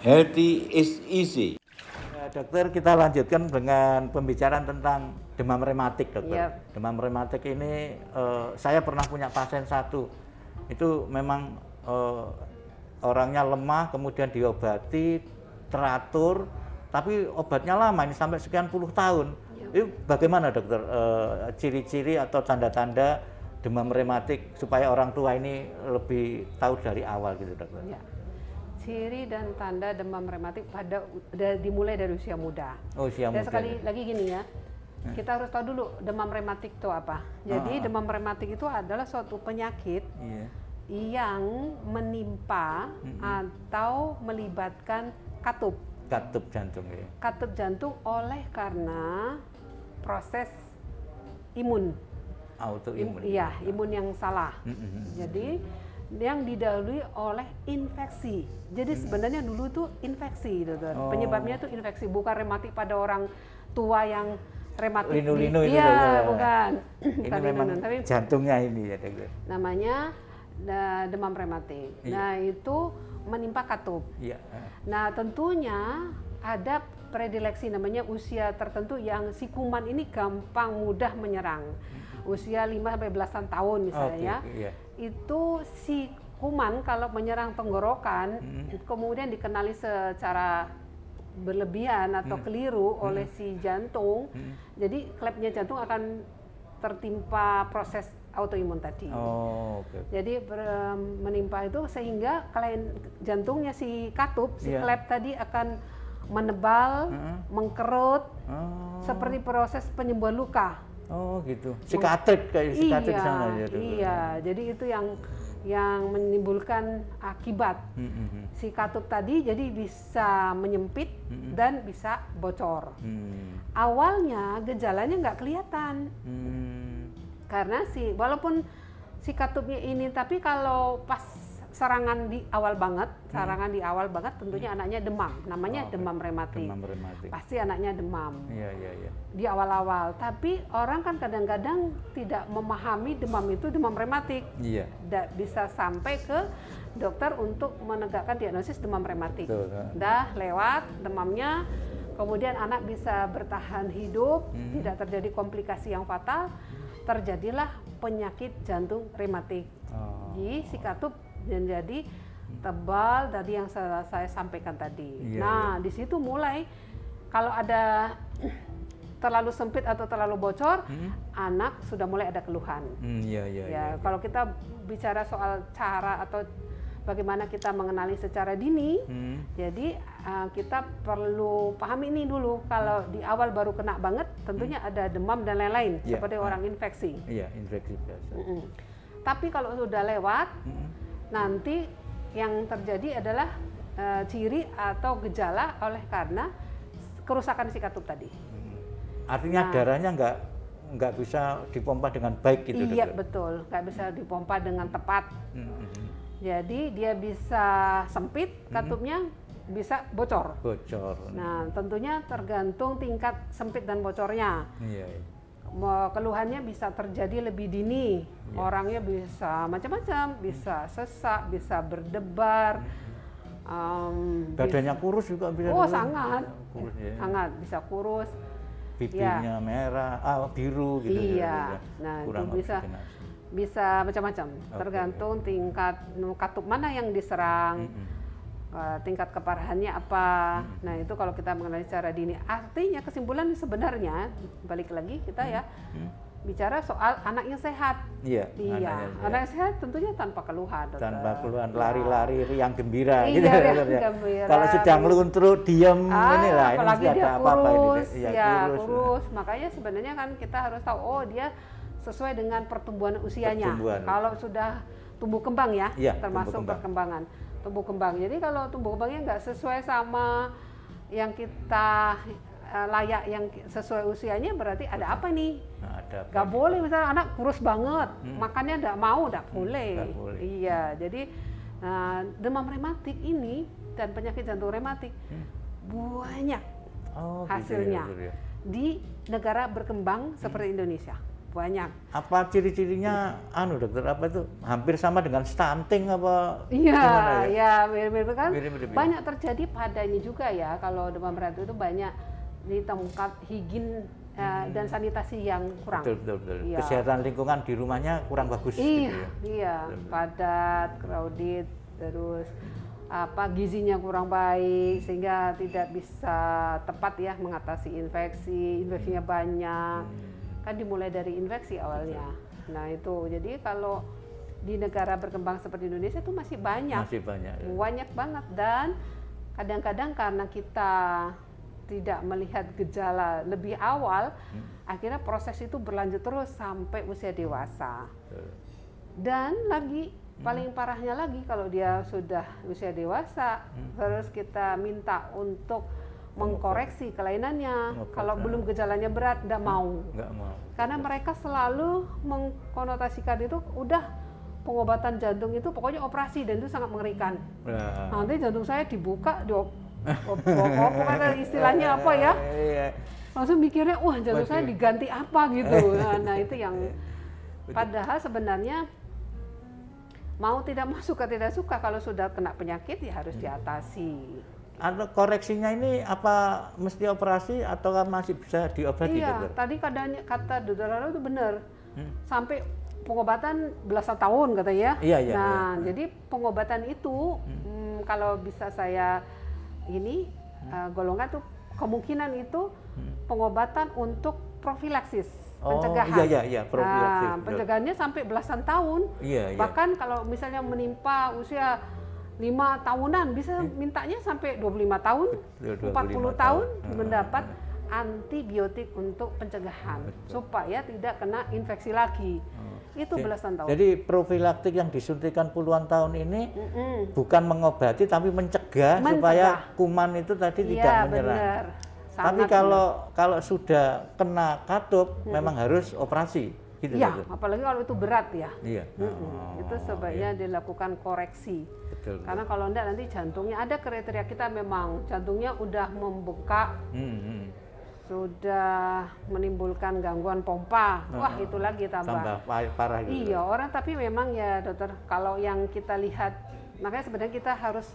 Healthy is easy. Dokter, kita lanjutkan dengan pembicaraan tentang demam rematik, dokter. Yep. Demam rematik ini saya pernah punya pasien satu. Itu memang orangnya lemah, kemudian diobati, teratur, tapi obatnya lama, ini sampai sekian puluh tahun. Yep. Itu bagaimana, dokter, ciri-ciri atau tanda-tanda demam rematik supaya orang tua ini lebih tahu dari awal gitu, dokter? Ya. Ciri dan tanda demam rematik dimulai dari usia muda. Oh, usia muda. Sekali lagi gini ya, kita harus tahu dulu demam rematik itu apa. Jadi demam rematik itu adalah suatu penyakit yang menimpa atau melibatkan katup. Katup jantung ya. Katup jantung oleh karena proses imun. Autoimun. Iya, imun yang salah. Jadi yang didahului oleh infeksi. Jadi sebenarnya dulu tuh infeksi, dokter. Penyebabnya tuh infeksi, bukan rematik pada orang tua yang rematik. Linu-linu itu. Iya, bukan. Ini bukan memang tapi jantungnya ini ya, dokter. Namanya demam rematik. Iya. Nah, itu menimpa katup. Iya. Nah, tentunya ada predileksi namanya usia tertentu yang si kuman ini gampang mudah menyerang. Usia 5 sampai belasan tahun misalnya. Iya. Itu si kuman kalau menyerang tenggorokan kemudian dikenali secara berlebihan atau keliru oleh si jantung. Jadi klepnya jantung akan tertimpa proses autoimun tadi. Jadi menimpa itu sehingga jantungnya si katup, si klep tadi akan menebal, mengkerut, seperti proses penyembuhan luka. Oh gitu, sikatrik kayak sikatrik sana ya. Iya, jadi itu yang menimbulkan akibat. Si katup tadi jadi bisa menyempit dan bisa bocor. Awalnya gejalanya nggak kelihatan. Karena walaupun si katupnya ini, tapi kalau pas serangan di awal banget, tentunya anaknya demam, namanya demam rematik. Pasti anaknya demam. Iya. Di awal-awal, tapi orang kan kadang-kadang tidak memahami demam itu demam rematik. Iya. Bisa sampai ke dokter untuk menegakkan diagnosis demam rematik. Udah lewat demamnya, kemudian anak bisa bertahan hidup, tidak terjadi komplikasi yang fatal, terjadilah penyakit jantung rematik. Jadi si katup jadi tebal tadi yang saya sampaikan tadi. Di situ mulai kalau ada terlalu sempit atau terlalu bocor, anak sudah mulai ada keluhan. Kalau kita bicara soal cara atau bagaimana kita mengenali secara dini, jadi kita perlu pahami ini dulu. Kalau di awal baru kena banget, tentunya ada demam dan lain-lain, seperti orang infeksi. Iya, infeksi biasa. Tapi kalau sudah lewat, nanti yang terjadi adalah ciri atau gejala oleh karena kerusakan si katup tadi. Artinya darahnya nggak bisa dipompa dengan baik gitu. Iya, betul, nggak bisa dipompa dengan tepat. Jadi dia bisa sempit katupnya, bisa bocor. Nah, tentunya tergantung tingkat sempit dan bocornya. Keluhannya bisa terjadi lebih dini. Orangnya bisa macam-macam, bisa sesak, bisa berdebar. Badannya kurus juga bisa. Sangat. Sangat bisa kurus. Bibirnya merah, biru gitu. Iya. Nah, itu bisa macam-macam. Tergantung tingkat katup mana yang diserang. Tingkat keparahannya apa. Nah, itu kalau kita mengenali secara dini. Artinya kesimpulan sebenarnya balik lagi kita bicara soal anak yang sehat. Iya. Anak yang sehat tentunya tanpa keluhan. Tanpa keluhan, lari-lari riang gembira. Kalau sedang meluntruk diam inilah ini apalagi dia ada apa-apa ini. Kurus. Makanya sebenarnya kan kita harus tahu dia sesuai dengan pertumbuhan usianya. Kalau sudah tumbuh kembang termasuk perkembangan. Tumbuh kembang. Jadi kalau tumbuh kembangnya nggak sesuai sama yang kita layak, yang sesuai usianya, berarti ada apa nih? Nggak boleh misalnya anak kurus banget, makannya nggak mau, nggak boleh. Iya, jadi demam rematik ini dan penyakit jantung rematik banyak hasilnya di negara berkembang seperti Indonesia. banyak. Apa ciri-cirinya dokter, apa itu hampir sama dengan stunting apa Iya, gimana ya? Ya mirip-mirip kan. Mirip-mirip, ya. Banyak terjadi pada ini juga ya, kalau demam beratu itu banyak di tempat higien dan sanitasi yang kurang. Betul. Iya. Kesehatan lingkungan di rumahnya kurang bagus. Iya, gitu ya. iya, padat, crowded, terus gizinya kurang baik sehingga tidak bisa tepat ya mengatasi infeksinya banyak. Kan dimulai dari infeksi awalnya. Nah itu, jadi kalau di negara berkembang seperti Indonesia itu masih banyak. Masih banyak. Ya. Banyak banget, dan kadang-kadang karena kita tidak melihat gejala lebih awal, akhirnya proses itu berlanjut terus sampai usia dewasa. Dan lagi paling parahnya lagi kalau dia sudah usia dewasa, terus kita minta untuk mengkoreksi kelainannya. Kalau belum gejalanya berat, nggak mau. Karena mereka selalu mengkonotasikan itu udah pengobatan jantung itu pokoknya operasi, dan itu sangat mengerikan. Nanti jantung saya dibuka, apa istilahnya apa ya? Langsung mikirnya, wah jantung saya diganti apa gitu. Nah itu yang padahal sebenarnya mau tidak mau, suka tidak suka, kalau sudah kena penyakit ya harus diatasi. Atau koreksinya ini apa mesti operasi atau masih bisa diobati? Iya, tadi kata dokter Raro itu benar. Sampai pengobatan belasan tahun kata ya. Iya. Nah, jadi pengobatan itu kalau bisa saya golongan tuh kemungkinan itu pengobatan untuk profilaksis, pencegahan. Iya, profilaksis. Nah, pencegahannya sampai belasan tahun. Iya. Bahkan kalau misalnya menimpa usia 5 tahunan, bisa mintanya sampai 25 tahun, 40 tahun mendapat antibiotik untuk pencegahan. Supaya tidak kena infeksi lagi. Itu belasan tahun. Jadi profilaktik yang disuntikan puluhan tahun ini bukan mengobati tapi mencegah supaya kuman itu tadi tidak menyerang. Benar. Tapi kalau sudah kena katup memang harus operasi. Gitu, ya, apalagi kalau itu berat ya. Iya. Itu sebaiknya dilakukan koreksi. Betul. Karena kalau enggak nanti jantungnya, ada kriteria kita memang jantungnya udah membengkak, sudah menimbulkan gangguan pompa. Wah itu lagi tambah parah gitu. Iya, orang tapi memang ya dokter, kalau yang kita lihat, makanya sebenarnya kita harus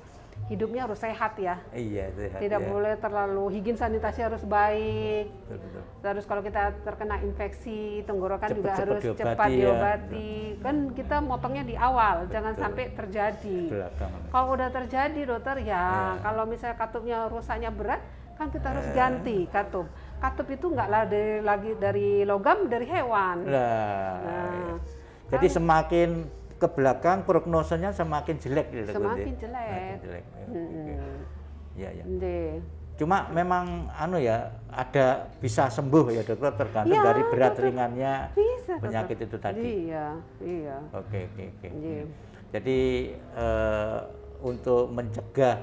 hidupnya harus sehat ya. Iya, sehat. Tidak boleh terlalu, higien sanitasi harus baik. Betul. Terus kalau kita terkena infeksi tenggorokan juga harus diobati, cepat diobati. Kan kita motongnya di awal, jangan sampai terjadi. Kalau udah terjadi dokter ya, kalau misalnya katupnya rusaknya berat, kan kita harus ganti katup. Katup itu nggak lagi dari logam, dari hewan. Jadi semakin ke belakang prognosanya semakin jelek gitu. Semakin jelek. Ya. Cuma memang ada bisa sembuh ya dokter, tergantung dari berat ringannya penyakit itu tadi. Iya. Oke. Jadi untuk mencegah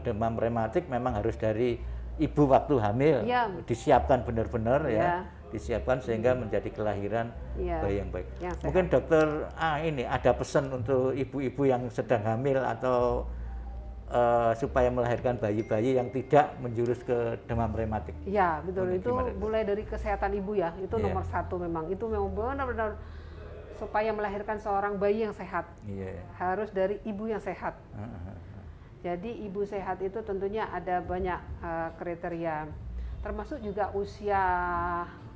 demam rematik memang harus dari ibu waktu hamil, disiapkan benar-benar ya. Disiapkan sehingga menjadi kelahiran bayi yang baik. Mungkin dokter ini ada pesan untuk ibu-ibu yang sedang hamil atau supaya melahirkan bayi-bayi yang tidak menjurus ke demam rematik. Ya betul, itu mulai dari kesehatan ibu ya, itu nomor satu memang. Itu memang benar-benar supaya melahirkan seorang bayi yang sehat, harus dari ibu yang sehat. Jadi ibu sehat itu tentunya ada banyak kriteria, termasuk juga usia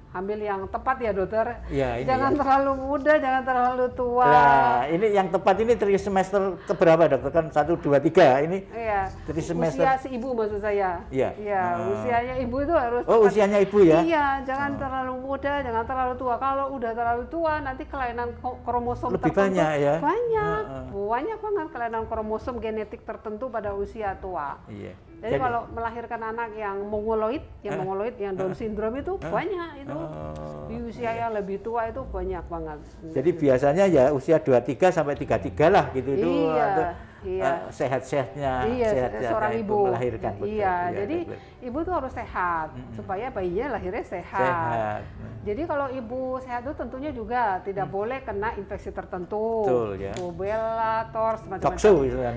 hamil yang tepat ya dokter. Jangan terlalu muda, jangan terlalu tua. Nah, ini yang tepat ini trimester keberapa dokter? Kan 1, 2, 3 ini. Iya. Trimester. Usia si ibu maksud saya. Iya. Usianya ibu itu harus. Usianya ibu ya? Iya, jangan terlalu muda, jangan terlalu tua. Kalau udah terlalu tua nanti kelainan kromosom lebih tertentu banyak ya. Banyak banget kelainan kromosom genetik tertentu pada usia tua. Iya. Jadi kalau melahirkan anak yang mongoloid, yang Down syndrome itu banyak itu. Di usia yang lebih tua itu banyak banget. Jadi biasanya ya usia 23 sampai 33 lah gitu itu. sehat-sehatnya seorang ibu melahirkan. Iya, jadi ibu tuh harus sehat supaya bayinya lahirnya sehat. Jadi kalau ibu sehat itu tentunya juga tidak boleh kena infeksi tertentu, rubella, tors, macam-macam.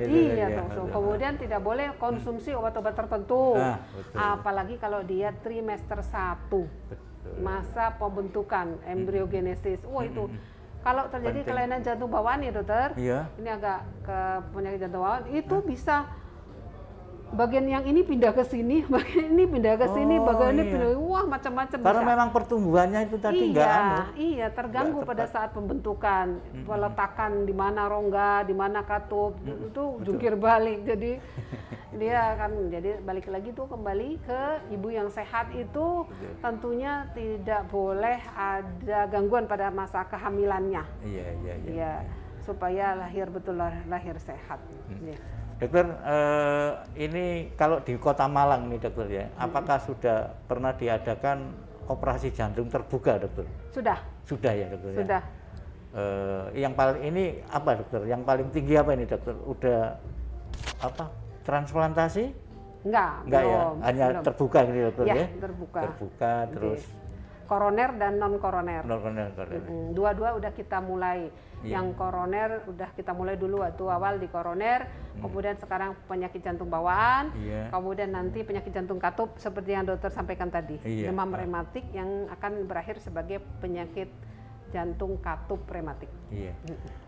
Iya, kemudian tidak boleh konsumsi obat-obat tertentu, apalagi kalau dia trimester 1, masa pembentukan embriogenesis. Wah itu kalau terjadi kelainan jantung bawaan ya dokter, ini agak ke penyakit jantung bawaan itu bisa bagian yang ini pindah ke sini, bagian ini pindah ke sini, bagian ini pindah, wah macam-macam. Karena memang pertumbuhannya itu tadi terganggu pada saat pembentukan, peletakan di mana rongga, di mana katup, itu jungkir balik. Jadi dia akan jadi balik lagi tuh kembali ke ibu yang sehat itu tentunya tidak boleh ada gangguan pada masa kehamilannya. Iya. Supaya lahir sehat. Dokter, ini kalau di Kota Malang nih dokter ya, apakah sudah pernah diadakan operasi jantung terbuka dokter? Sudah ya dokter. Sudah. Yang paling ini apa dokter? Yang paling tinggi apa ini dokter? Udah apa? Transplantasi? Enggak ya, hanya belum. Terbuka ini dokter ya? Terbuka terus. Koroner dan non koroner. Dua-dua udah kita mulai. Yang koroner udah kita mulai dulu waktu awal di koroner, kemudian sekarang penyakit jantung bawaan, kemudian nanti penyakit jantung katup seperti yang dokter sampaikan tadi, demam rematik yang akan berakhir sebagai penyakit jantung katup rematik.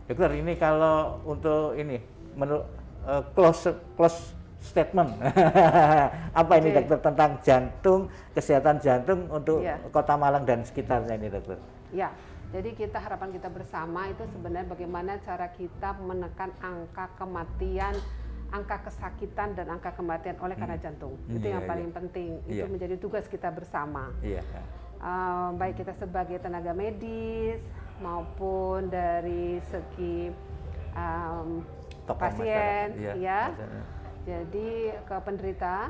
Dokter, ini kalau untuk ini menurut close statement apa ini dokter tentang jantung, kesehatan jantung untuk Kota Malang dan sekitarnya ini dokter? Jadi harapan kita bersama itu sebenarnya bagaimana cara kita menekan angka kematian, angka kesakitan dan angka kematian oleh karena jantung. Itu yang paling penting. Itu menjadi tugas kita bersama. Baik kita sebagai tenaga medis maupun dari segi pasien, Jadi ke penderita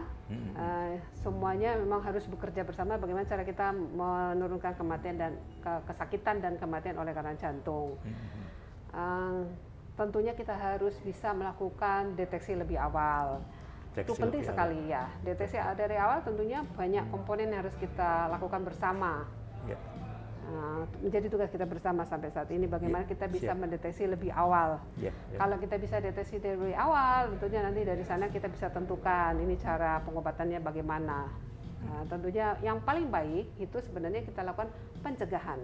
semuanya memang harus bekerja bersama bagaimana cara kita menurunkan kematian dan kesakitan dan kematian oleh karena jantung. Tentunya kita harus bisa melakukan deteksi lebih awal. Itu penting sekali ya. Deteksi dari awal tentunya banyak komponen yang harus kita lakukan bersama. Menjadi tugas kita bersama sampai saat ini bagaimana kita bisa mendeteksi lebih awal. Kalau kita bisa deteksi dari lebih awal, tentunya nanti dari sana kita bisa tentukan ini cara pengobatannya bagaimana. Tentunya yang paling baik itu sebenarnya kita lakukan pencegahan.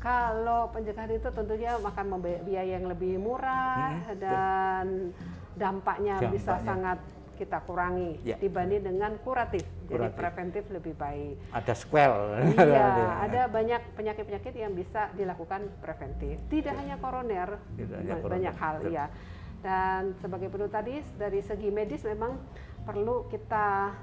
Kalau pencegahan itu tentunya akan biaya yang lebih murah dan dampaknya bisa sangat kita kurangi dibanding dengan kuratif. Jadi preventif lebih baik. Ada sequel. Ada banyak penyakit-penyakit yang bisa dilakukan preventif. Tidak hanya koroner, banyak hal Dan sebagai penutup tadi dari segi medis memang perlu kita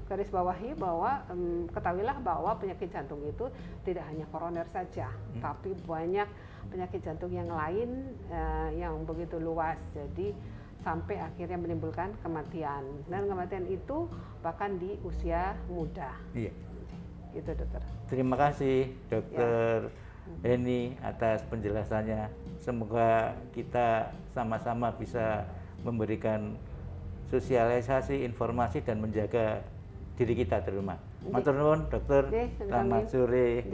garis bawahi bahwa ketahuilah bahwa penyakit jantung itu tidak hanya koroner saja, tapi banyak penyakit jantung yang lain yang begitu luas. Jadi sampai akhirnya menimbulkan kematian, dan kematian itu bahkan di usia muda. Gitu dokter. Terima kasih dokter Eni atas penjelasannya. Semoga kita sama-sama bisa memberikan sosialisasi, informasi dan menjaga diri kita di rumah. Matur nuwun dokter. Selamat sore.